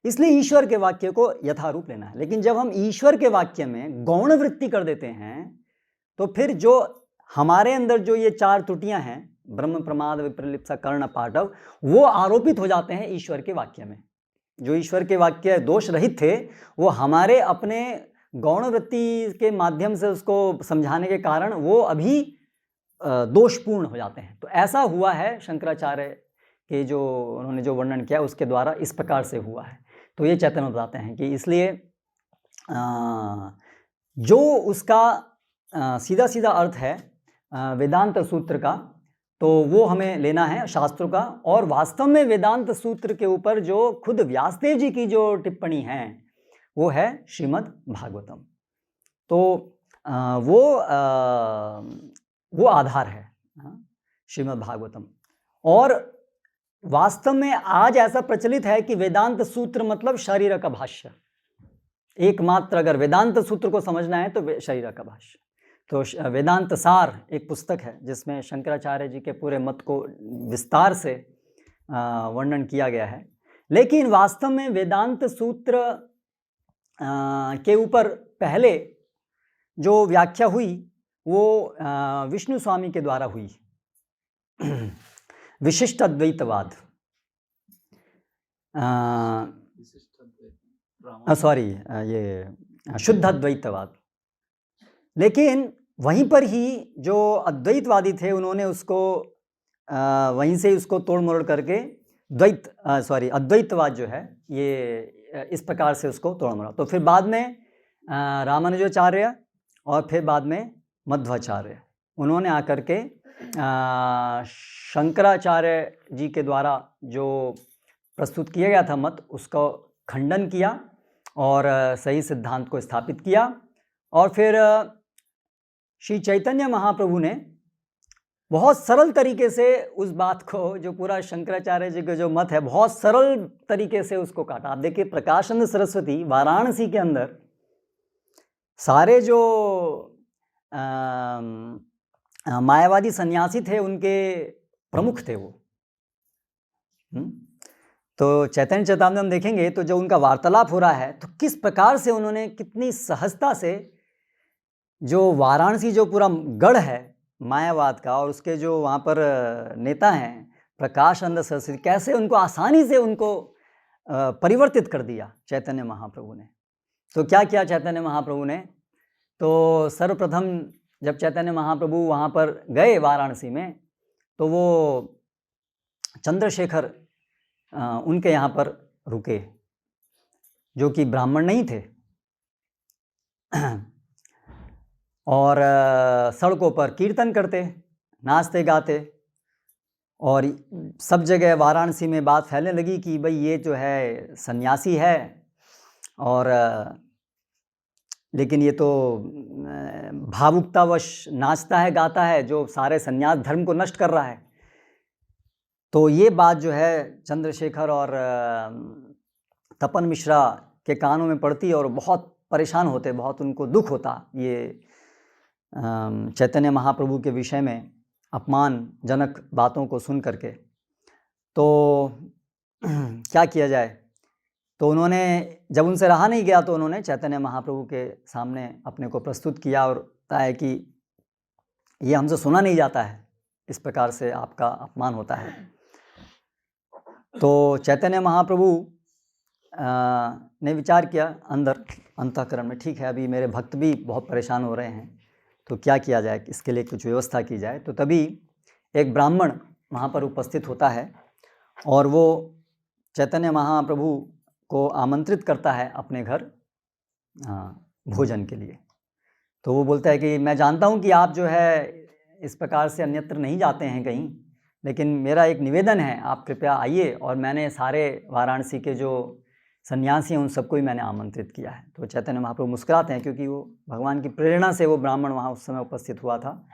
इसलिए ईश्वर के वाक्य को यथारूप लेना है। लेकिन जब हम ईश्वर के वाक्य में गौण वृत्ति कर देते हैं तो फिर जो हमारे अंदर जो ये चार त्रुटियां हैं, ब्रह्म प्रमाद विप्रलिप्सा कर्ण पाटव, वो आरोपित हो जाते हैं ईश्वर के वाक्य में। जो ईश्वर के वाक्य दोष रहित थे वो हमारे अपने गौण वृत्ति के माध्यम से उसको समझाने के कारण वो अभी दोषपूर्ण हो जाते हैं। तो ऐसा हुआ है शंकराचार्य के जो उन्होंने जो वर्णन किया उसके द्वारा इस प्रकार से हुआ है। तो ये चैतन्य बताते हैं कि इसलिए जो उसका सीधा सीधा अर्थ है वेदांत सूत्र का, तो वो हमें लेना है शास्त्रों का। और वास्तव में वेदांत सूत्र के ऊपर जो खुद व्यासदेव जी की जो टिप्पणी है वो है श्रीमद् भागवतम। तो वो आधार है श्रीमद् भागवतम। और वास्तव में आज ऐसा प्रचलित है कि वेदांत सूत्र मतलब शरीर का भाष्य, एकमात्र अगर वेदांत सूत्र को समझना है तो शरीर का भाष्य। तो वेदांत सार एक पुस्तक है जिसमें शंकराचार्य जी के पूरे मत को विस्तार से वर्णन किया गया है। लेकिन वास्तव में वेदांत सूत्र के ऊपर पहले जो व्याख्या हुई वो विष्णु स्वामी के द्वारा हुई, विशिष्ट अद्वैतवाद, सॉरी ये शुद्ध अद्वैतवाद। लेकिन वहीं पर ही जो अद्वैतवादी थे उन्होंने उसको वहीं से उसको तोड़ मरोड़ करके अद्वैतवाद जो है ये इस प्रकार से उसको तोड़ मरोड़। तो फिर बाद में रामानुजाचार्य और फिर बाद में मध्वाचार्य उन्होंने आकर के शंकराचार्य जी के द्वारा जो प्रस्तुत किया गया था मत, उसका खंडन किया और सही सिद्धांत को स्थापित किया। और फिर श्री चैतन्य महाप्रभु ने बहुत सरल तरीके से उस बात को, जो पूरा शंकराचार्य जी का जो मत है, बहुत सरल तरीके से उसको काटा। आप देखिए प्रकाशानंद सरस्वती वाराणसी के अंदर सारे जो मायावादी सन्यासी थे उनके प्रमुख थे वो। तो चैतन्य चैतामृत हम देखेंगे तो जो उनका वार्तालाप हो रहा है तो किस प्रकार से उन्होंने कितनी सहजता से जो वाराणसी जो पूरा गढ़ है मायावाद का और उसके जो वहाँ पर नेता हैं प्रकाशानंद सरस्वती, कैसे उनको आसानी से उनको परिवर्तित कर दिया चैतन्य महाप्रभु ने। तो क्या किया चैतन्य महाप्रभु ने? तो सर्वप्रथम जब चैतन्य महाप्रभु वहाँ पर गए वाराणसी में तो वो चंद्रशेखर उनके यहाँ पर रुके, जो कि ब्राह्मण नहीं थे, और सड़कों पर कीर्तन करते, नाचते गाते, और सब जगह वाराणसी में बात फैलने लगी कि भाई ये जो है सन्यासी है और लेकिन ये तो भावुकतावश नाचता है गाता है, जो सारे सन्यास धर्म को नष्ट कर रहा है। तो ये बात जो है चंद्रशेखर और तपन मिश्रा के कानों में पड़ती और बहुत परेशान होते, बहुत उनको दुख होता ये चैतन्य महाप्रभु के विषय में अपमानजनक बातों को सुन करके। तो क्या किया जाए? तो उन्होंने, जब उनसे रहा नहीं गया तो उन्होंने चैतन्य महाप्रभु के सामने अपने को प्रस्तुत किया और बताया कि ये हमसे सुना नहीं जाता है, इस प्रकार से आपका अपमान होता है। तो चैतन्य महाप्रभु ने विचार किया अंदर अंतःकरण में, ठीक है अभी मेरे भक्त भी बहुत परेशान हो रहे हैं, तो क्या किया जाए, इसके लिए कुछ व्यवस्था की जाए। तो तभी एक ब्राह्मण वहाँ पर उपस्थित होता है और वो चैतन्य महाप्रभु को आमंत्रित करता है अपने घर भोजन के लिए। तो वो बोलता है कि मैं जानता हूँ कि आप जो है इस प्रकार से अन्यत्र नहीं जाते हैं कहीं, लेकिन मेरा एक निवेदन है, आप कृपया आइए। और मैंने सारे वाराणसी के जो सन्यासी हैं उन सबको ही मैंने आमंत्रित किया है। तो चैतन्य महाप्रभु मुस्कुराते हैं, क्योंकि वो भगवान की प्रेरणा से वो ब्राह्मण वहाँ उस समय उपस्थित हुआ था।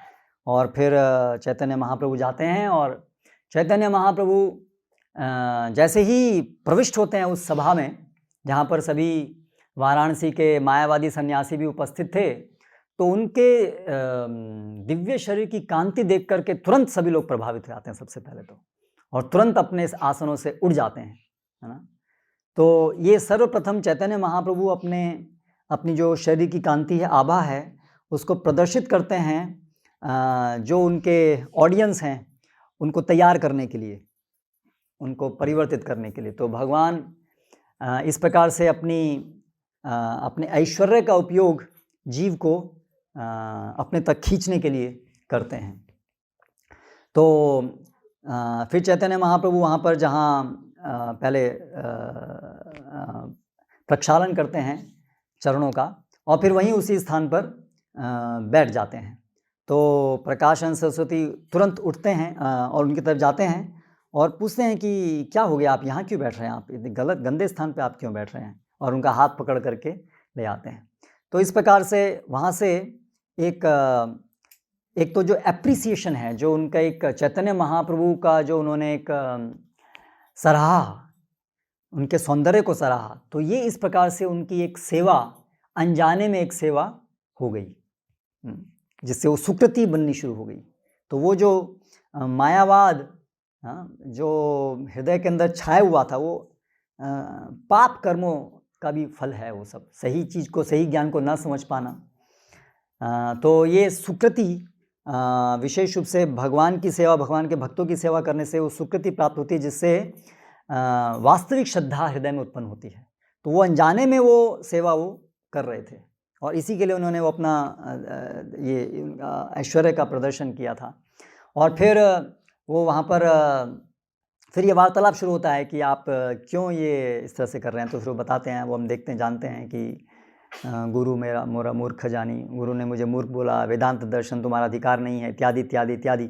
और फिर चैतन्य महाप्रभु जाते हैं और चैतन्य महाप्रभु जैसे ही प्रविष्ट होते हैं उस सभा में जहाँ पर सभी वाराणसी के मायावादी सन्यासी भी उपस्थित थे, तो उनके दिव्य शरीर की कांति देख करके तुरंत सभी लोग प्रभावित हो जाते हैं सबसे पहले तो, और तुरंत अपने इस आसनों से उठ जाते हैं, है ना। तो ये सर्वप्रथम चैतन्य महाप्रभु अपनी जो शरीर की कांति है, आभा है, उसको प्रदर्शित करते हैं जो उनके ऑडियंस हैं उनको तैयार करने के लिए, उनको परिवर्तित करने के लिए। तो भगवान इस प्रकार से अपने ऐश्वर्य का उपयोग जीव को अपने तक खींचने के लिए करते हैं। तो फिर चैतन्य महाप्रभु वहाँ पर जहाँ पहले प्रक्षालन करते हैं चरणों का, और फिर वहीं उसी स्थान पर बैठ जाते हैं। तो प्रकाशानंद सरस्वती तुरंत उठते हैं और उनकी तरफ जाते हैं और पूछते हैं कि क्या हो गया, आप यहाँ क्यों बैठ रहे हैं, आप इतने गंदे स्थान पे आप क्यों बैठ रहे हैं, और उनका हाथ पकड़ करके ले आते हैं। तो इस प्रकार से वहाँ से एक तो जो एप्रिसिएशन है, जो उनका एक चैतन्य महाप्रभु का जो उन्होंने एक सराहा, उनके सौंदर्य को सराहा, तो ये इस प्रकार से उनकी एक सेवा, अनजाने में एक सेवा हो गई, जिससे वो सुकृति बननी शुरू हो गई। तो वो जो मायावाद जो हृदय के अंदर छाया हुआ था, वो पाप कर्मों का भी फल है। वो सब सही चीज़ को, सही ज्ञान को ना समझ पाना। तो ये सुकृति विशेष रूप से भगवान की सेवा, भगवान के भक्तों की सेवा करने से वो सुकृति प्राप्त होती है, जिससे वास्तविक श्रद्धा हृदय में उत्पन्न होती है। तो वो अनजाने में वो सेवा वो कर रहे थे, और इसी के लिए उन्होंने वो अपना ये ऐश्वर्य का प्रदर्शन किया था। और फिर वो वहाँ पर फिर ये वार्तालाप शुरू होता है कि आप क्यों ये इस तरह से कर रहे हैं। तो फिर वो बताते हैं, वो हम देखते हैं, जानते हैं कि गुरु मोरा मूर्ख जानी, गुरु ने मुझे मूर्ख बोला, वेदांत दर्शन तुम्हारा अधिकार नहीं है, इत्यादि इत्यादि इत्यादि।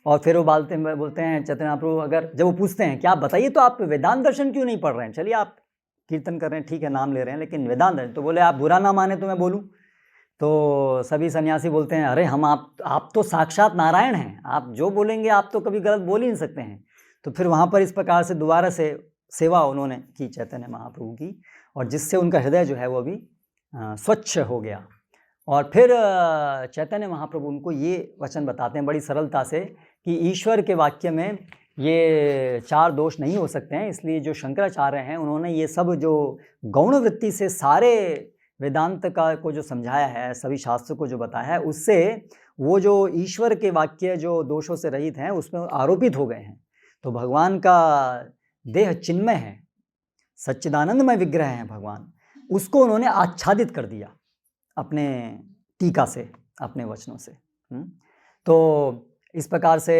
और फिर वो बोलते हैं चैतन्य महाप्रभु, अगर जब वो पूछते हैं कि आप बताइए तो आप वेदांत दर्शन क्यों नहीं पढ़ रहे हैं, चलिए आप कीर्तन कर रहे हैं, ठीक है, नाम ले रहे हैं, लेकिन वेदांत दर्शन, तो बोले आप बुरा ना माने तो मैं बोलूँ। तो सभी सन्यासी बोलते हैं, अरे हम आप तो साक्षात नारायण हैं, आप जो बोलेंगे आप तो कभी गलत बोल ही नहीं सकते हैं। तो फिर वहाँ पर इस प्रकार से दोबारा से सेवा उन्होंने की चैतन्य महाप्रभु की, और जिससे उनका हृदय जो है वो अभी स्वच्छ हो गया। और फिर चैतन्य महाप्रभु उनको ये वचन बताते हैं बड़ी सरलता से कि ईश्वर के वाक्य में ये 4 दोष नहीं हो सकते हैं। इसलिए जो शंकराचार्य हैं, उन्होंने ये सब जो गौण वृत्ति से सारे वेदांत का को जो समझाया है, सभी शास्त्र को जो बताया है, उससे वो जो ईश्वर के वाक्य जो दोषों से रहित हैं, उसमें आरोपित हो गए हैं। तो भगवान का देह चिन्मय है, सच्चिदानंदमय विग्रह है भगवान, उसको उन्होंने आच्छादित कर दिया अपने टीका से, अपने वचनों से। तो इस प्रकार से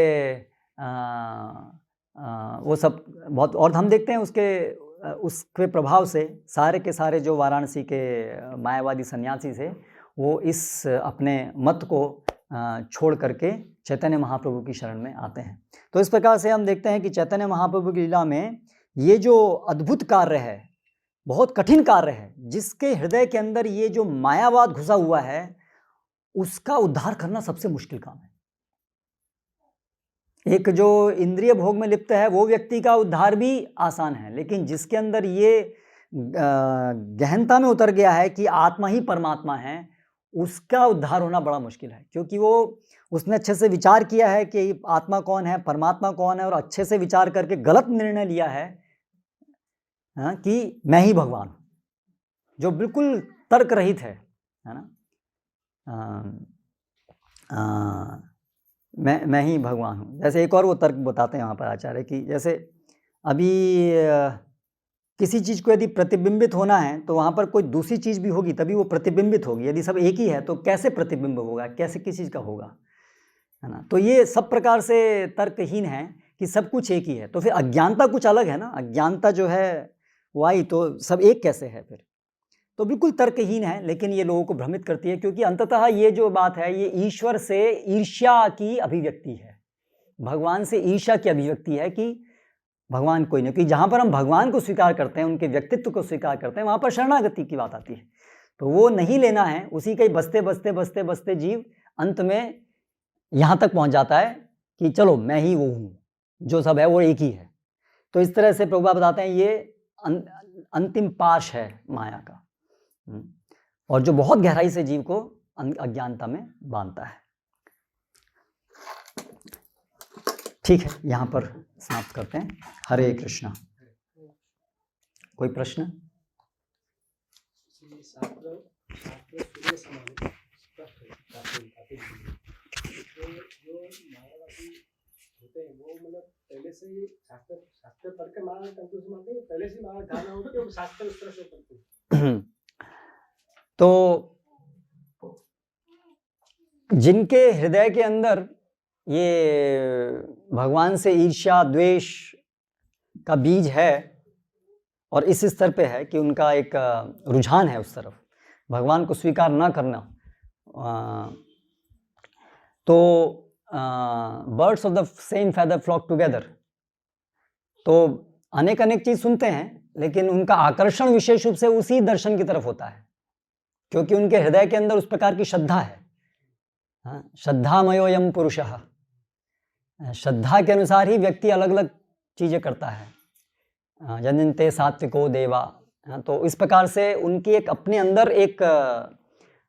वो सब बहुत, और हम देखते हैं उसके प्रभाव से सारे के सारे जो वाराणसी के मायावादी सन्यासी थे, वो इस अपने मत को छोड़ करके चैतन्य महाप्रभु की शरण में आते हैं। तो इस प्रकार से हम देखते हैं कि चैतन्य महाप्रभु की लीला में ये जो अद्भुत कार्य है, बहुत कठिन कार्य है, जिसके हृदय के अंदर ये जो मायावाद घुसा हुआ है, उसका उद्धार करना सबसे मुश्किल काम है। एक जो इंद्रिय भोग में लिप्त है, वो व्यक्ति का उद्धार भी आसान है, लेकिन जिसके अंदर ये गहनता में उतर गया है कि आत्मा ही परमात्मा है, उसका उद्धार होना बड़ा मुश्किल है। क्योंकि उसने अच्छे से विचार किया है कि आत्मा कौन है, परमात्मा कौन है, और अच्छे से विचार करके गलत निर्णय लिया है कि मैं ही भगवान हूँ, जो बिल्कुल तर्क रहित है ना। मैं ही भगवान हूँ। जैसे एक और वो तर्क बताते हैं यहाँ पर आचार्य कि जैसे अभी किसी चीज़ को यदि प्रतिबिंबित होना है, तो वहाँ पर कोई दूसरी चीज़ भी होगी तभी वो प्रतिबिंबित होगी। यदि सब एक ही है तो कैसे प्रतिबिंब होगा, कैसे किस चीज़ का होगा, है ना। तो ये सब प्रकार से तर्कहीन है कि सब कुछ एक ही है। तो फिर अज्ञानता कुछ अलग है ना, अज्ञानता जो है वो आई तो सब एक कैसे है फिर, तो बिल्कुल तर्कहीन है। लेकिन ये लोगों को भ्रमित करती है, क्योंकि अंततः ये जो बात है, ये ईश्वर से ईर्ष्या की अभिव्यक्ति है, भगवान से ईर्ष्या की अभिव्यक्ति है कि भगवान कोई नहीं। क्योंकि जहाँ पर हम भगवान को स्वीकार करते हैं, उनके व्यक्तित्व को स्वीकार करते हैं, वहाँ पर शरणागति की बात आती है। तो वो नहीं लेना है, उसी का ही बसते बसते बसते बसते जीव अंत में यहाँ तक पहुँच जाता है कि चलो मैं ही वो हूँ, जो सब है वो एक ही है। तो इस तरह से प्रभुपाद बताते हैं ये अंतिम पाश है माया का, और जो बहुत गहराई से जीव को अज्ञानता में बांधता है। ठीक है, यहाँ पर समाप्त करते हैं। हरे कृष्णा। कोई प्रश्न? पहले से ही शास्त्र पढ़ के मारा कंक्लूजन मारते हैं, पहले से मारा गाना होता है, वो शास्त्र उस तरह से पढ़ते हैं। तो जिनके हृदय के अंदर ये भगवान से ईर्ष्या द्वेष का बीज है, और इस स्तर पे है कि उनका एक रुझान है उस तरफ, भगवान को स्वीकार ना करना, तो birds of the same feather flock together, तो अनेक अनेक चीज़ सुनते हैं, लेकिन उनका आकर्षण विशेष रूप से उसी दर्शन की तरफ होता है, क्योंकि उनके हृदय के अंदर उस प्रकार की श्रद्धा है। हाँ, श्रद्धामयोयम पुरुषः, श्रद्धा के अनुसार ही व्यक्ति अलग अलग चीजें करता है। जनन्ते सात्विको देवा, तो इस प्रकार से उनकी एक अपने अंदर एक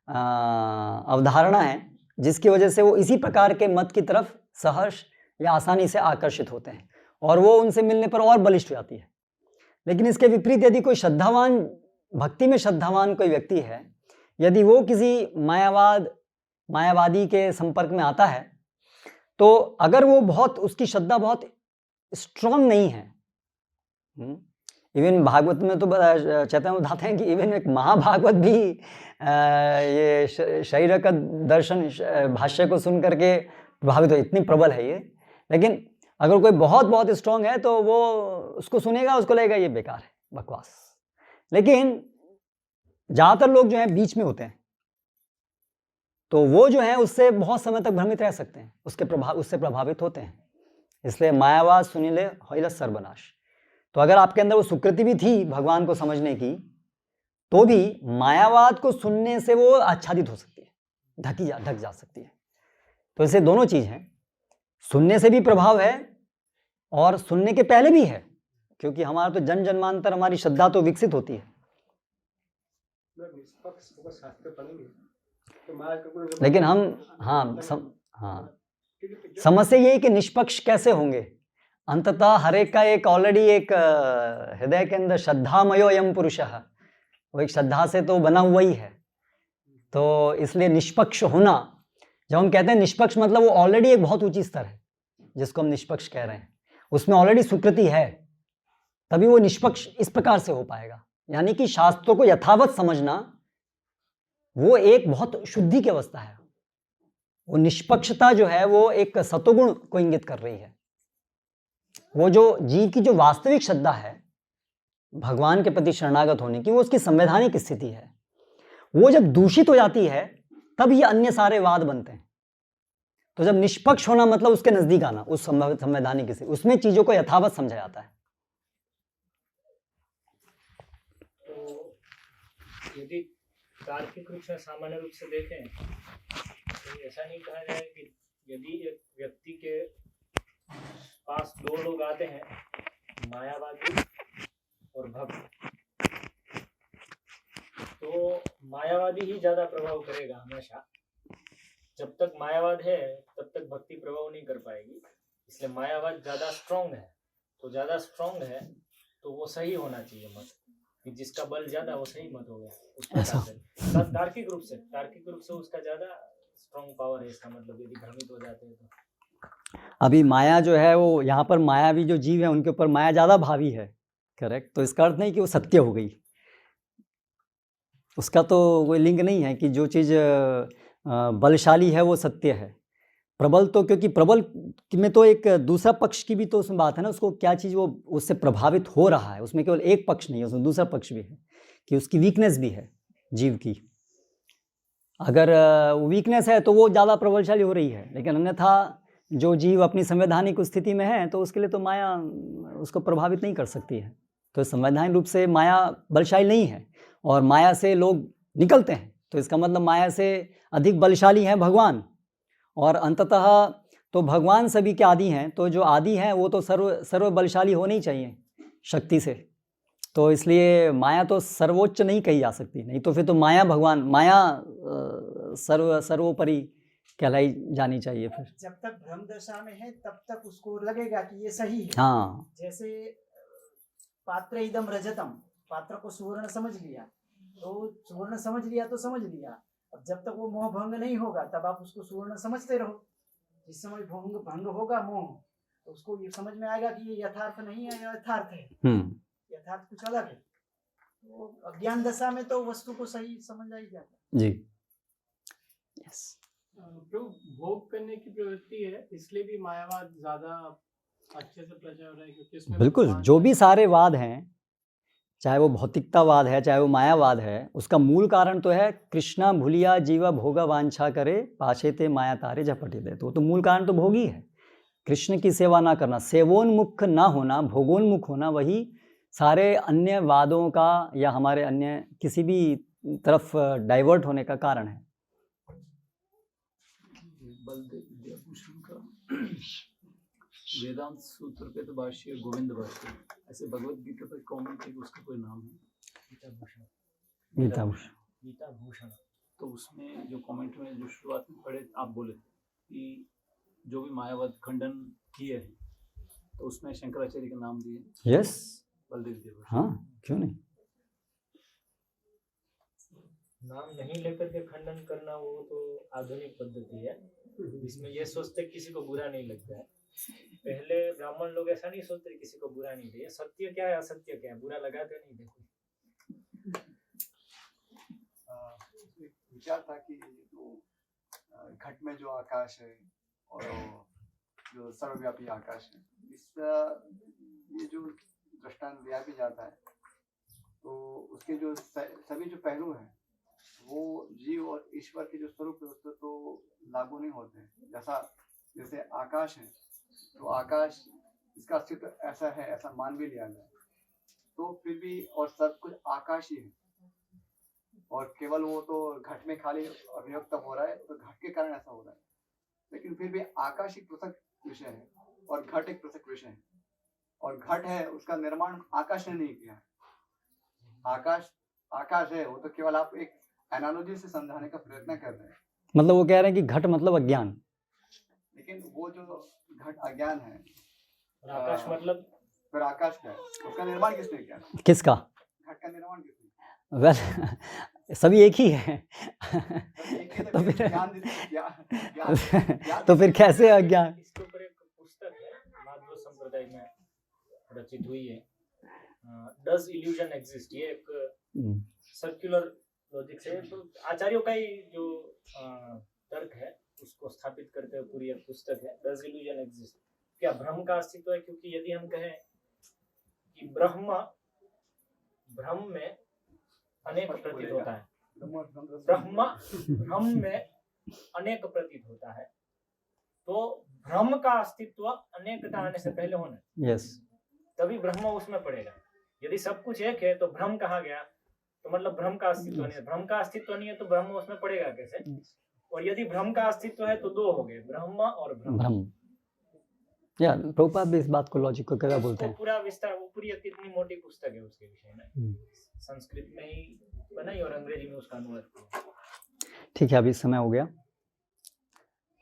अवधारणा है जिसकी वजह से वो इसी प्रकार के मत की तरफ सहर्ष या आसानी से आकर्षित होते हैं और वो उनसे मिलने पर और बलिष्ठ हो जाती है। लेकिन इसके विपरीत यदि कोई श्रद्धावान, भक्ति में श्रद्धावान कोई व्यक्ति है, यदि वो किसी मायावादी के संपर्क में आता है, तो अगर वो बहुत, उसकी श्रद्धा बहुत स्ट्रांग नहीं है, इवन भागवत में तो चैतन्य बताते हैं कि इवन एक महाभागवत भी ये शरीर का दर्शन भाष्य को सुन करके प्रभावित हो, इतनी प्रबल है ये। लेकिन अगर कोई बहुत बहुत स्ट्रांग है तो वो उसको सुनेगा, उसको लगेगा ये बेकार है, बकवास। लेकिन ज़्यादातर लोग जो हैं बीच में होते हैं, तो वो जो है उससे बहुत समय तक भ्रमित रह सकते हैं, उससे प्रभावित होते हैं। इसलिए मायावाद सुनिले होइल सर्वनाश। तो अगर आपके अंदर वो सुकृति भी थी भगवान को समझने की, तो भी मायावाद को सुनने से वो आच्छादित हो सकती है, ढक जा सकती है। तो इसे दोनों चीज हैं, सुनने से भी प्रभाव है और सुनने के पहले भी है, क्योंकि हमारा तो जन जन्मांतर हमारी श्रद्धा तो विकसित होती है। लेकिन हम समस्या ये है कि निष्पक्ष कैसे होंगे। अंततः हर एक का एक ऑलरेडी एक हृदय के अंदर श्रद्धामयो यम पुरुषः, वो एक श्रद्धा से तो बना हुआ ही है। तो इसलिए निष्पक्ष होना, जब हम कहते हैं निष्पक्ष, मतलब वो ऑलरेडी एक बहुत ऊंची स्तर है जिसको हम निष्पक्ष कह रहे हैं, उसमें ऑलरेडी स्वीकृति है, तभी वो निष्पक्ष इस प्रकार से हो पाएगा। यानी कि शास्त्रों को यथावत समझना वो एक बहुत शुद्धि की अवस्था है। वो निष्पक्षता जो है वो एक सतोगुण को इंगित कर रही है। वो जो जीव की जो वास्तविक श्रद्धा है भगवान के प्रति शरणागत होने की, वो उसकी संवैधानिक स्थिति है। वो जब दूषित हो जाती है तब ये अन्य सारे वाद बनते हैं। तो जब निष्पक्ष होना मतलब उसके नजदीक आना, उस संवैधानिक स्थिति, उसमें चीजों को यथावत समझा जाता है। तो यदि तार्किक रूप से, सामान्य रूप से देखें तो ऐसा नहीं कहा जाए कि यदि एक व्यक्ति के पास दो लोग आते हैं, मायावादी और भक्त, तो मायावादी ही ज्यादा प्रभाव करेगा हमेशा। जब तक मायावाद है तब तक भक्ति प्रभाव नहीं कर पाएगी। इसलिए मायावाद ज्यादा स्ट्रांग है, तो ज्यादा स्ट्रांग है तो वो सही होना चाहिए मत, कि जिसका बल ज्यादा वो सही मत हो गया। तार्किक रूप से उसका ज्यादा स्ट्रांग पावर है, इसका मतलब यदि भ्रमित हो जाते हैं तो। अभी माया जो है वो यहाँ पर मायावी जो जीव है उनके ऊपर माया ज्यादा भावी है, करेक्ट। तो इसका अर्थ नहीं कि वो सत्य हो गई, उसका तो कोई लिंक नहीं है कि जो चीज़ बलशाली है वो सत्य है। प्रबल तो, क्योंकि प्रबल में तो एक दूसरा पक्ष की भी तो उसमें बात है ना, उसको क्या चीज़ वो उससे प्रभावित हो रहा है, उसमें केवल एक पक्ष नहीं है, उसमें दूसरा पक्ष भी है कि उसकी वीकनेस भी है जीव की। अगर वीकनेस है तो वो ज़्यादा प्रबलशाली हो रही है, लेकिन अन्यथा जो जीव अपनी संवैधानिक स्थिति में है तो उसके लिए तो माया उसको प्रभावित नहीं कर सकती है। तो संवैधानिक रूप से माया बलशाली नहीं है और माया से लोग निकलते हैं, तो इसका मतलब माया से अधिक बलशाली हैं भगवान। और अंततः तो भगवान सभी के आदि हैं, तो जो आदि हैं वो तो सर्व बलशाली होने ही चाहिए शक्ति से। तो इसलिए माया तो सर्वोच्च नहीं कही जा सकती, नहीं तो फिर तो माया सर्वोपरि कहलाई जानी चाहिए। फिर जब तक भ्रम दशा में है तब तक उसको लगेगा कि ये सही है। हाँ, जैसे पात्र इदम रजतम, पात्र को सुवर्ण समझ लिया, तो सुवर्ण समझ लिया तो समझ लिया। अब जब तक वो मोह भंग नहीं होगा तब आप उसको सुवर्ण समझते रहो। जिस समय भंग होगा मोह, तो उसको ये समझ में आएगा कि ये यथार्थ नहीं है, यथार्थ है, यथार्थ कुछ अलग है। तो अज्ञान दशा में तो वस्तु को सही समझ आ ही जाता जी। यस, प्रभु भोग करने की प्रवृत्ति है, इसलिए भी मायावाद ज्यादा अच्छे से प्रचार हो रहा है, क्योंकि इसमें बिल्कुल जो भी सारे वाद हैं, चाहे वो भौतिकतावाद है चाहे वो मायावाद है, उसका मूल कारण तो है कृष्णा भूलिया जीवा भोगा वांछा करे पाशेते माया तारे झपटे दे। तो मूल कारण तो भोगी है, कृष्ण की सेवा ना करना, सेवोन्मुख ना होना, भोगोन्मुख होना, वही सारे अन्य वादों का या हमारे अन्य किसी भी तरफ डाइवर्ट होने का कारण है। बलदेव विद्याभूषण का वेदांत सूत्र पे तो भाष्य गोविंद भाष्य, ऐसे भगवत गीता पे कॉमेंट है, उसका कोई नाम है गीता भूषण। गीता भूषण। तो उसमें जो कमेंट में जो शुरुआत में पढ़े आप बोले कि जो भी मायावाद खंडन किए हैं तो उसमें शंकराचार्य का नाम दिए यस, बलदेव विद्याभूषण। हाँ क्यों नहीं। नाम नहीं लेकर के खंडन करना वो तो आधुनिक पद्धति है, इसमें ये सोचते किसी को बुरा नहीं लगता है। पहले ब्राह्मण लोग ऐसा नहीं सोचते किसी को बुरा नहीं लगे, सत्य क्या है असत्य क्या है बुरा लगाते नहीं। देखो विचार था कि जो घट में जो आकाश है और जो सर्वव्यापी आकाश है, इस ये जो दृष्टांत दिया भी जाता है तो उसके जो सभी जो पहलू हैं वो जीव और ईश्वर के जो स्वरूप है उस पर तो लागू नहीं होते हैं। जैसे आकाश है तो आकाश इसका अस्तित्व ऐसा है ऐसा मान भी लिया जाए तो फिर भी और सब कुछ आकाश ही है और केवल वो तो घट में खाली अभिव्यक्त हो रहा है तो घट के कारण ऐसा हो रहा है, लेकिन फिर भी आकाश एक पृथक विषय है और घट एक पृथक विषय है और घट है उसका निर्माण आकाश ने नहीं किया है। आकाश है वो तो केवल आप एक एनालॉजी से समझाने का प्रयत्न कर रहे हैं। मतलब वो कह रहे हैं कि घट मतलब अज्ञान, लेकिन वो जो घट अज्ञान है और आकाश मतलब फिर आकाश का है, उसका निर्माण किसने किया? किसका? घट का निर्माण किसने? वेल सभी एक ही है तो फिर तो फिर कैसे अज्ञान? इसके ऊपर एक पुस्तक है माधव संप्रदाय में रचित हुई है, डज इल्यूजन एग्जिस्ट, ये एक सर्कुलर लॉजिक से तो आचार्यों का ही जो तर्क है उसको स्थापित करते हुए पूरी एक पुस्तक है, डज इल्यूजन एग्जिस्ट, क्या भ्रम का अस्तित्व है? क्योंकि यदि हम कहें कि भ्रम में अनेक प्रतीत होता है, भ्रम में अनेक प्रतीत होता है, तो भ्रम का अस्तित्व अनेकता आने से पहले होना, यस, तभी ब्रह्म उसमें पड़ेगा। यदि सब कुछ एक है तो भ्रम कहाँ गया? तो मतलब भ्रम का अस्तित्व नहीं है, भ्रम का अस्तित्व नहीं है तो ब्रह्म उसमें पड़ेगा कैसे? और यदि भ्रम का अस्तित्व है तो दो हो गए, ब्रह्म और भ्रम। या प्रभुपाद भी इस बात को लॉजिक को क्या बोलते हैं? पूरा विस्तार, वो पूरी इतनी मोटी पुस्तक है उसके विषय में, संस्कृत में ही बनाई और अंग्रेजी में उसका अनुवाद किया। ठीक है, अभी समय हो गया।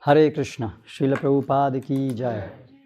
हरे कृष्णा। श्रील प्रभुपाद की जय।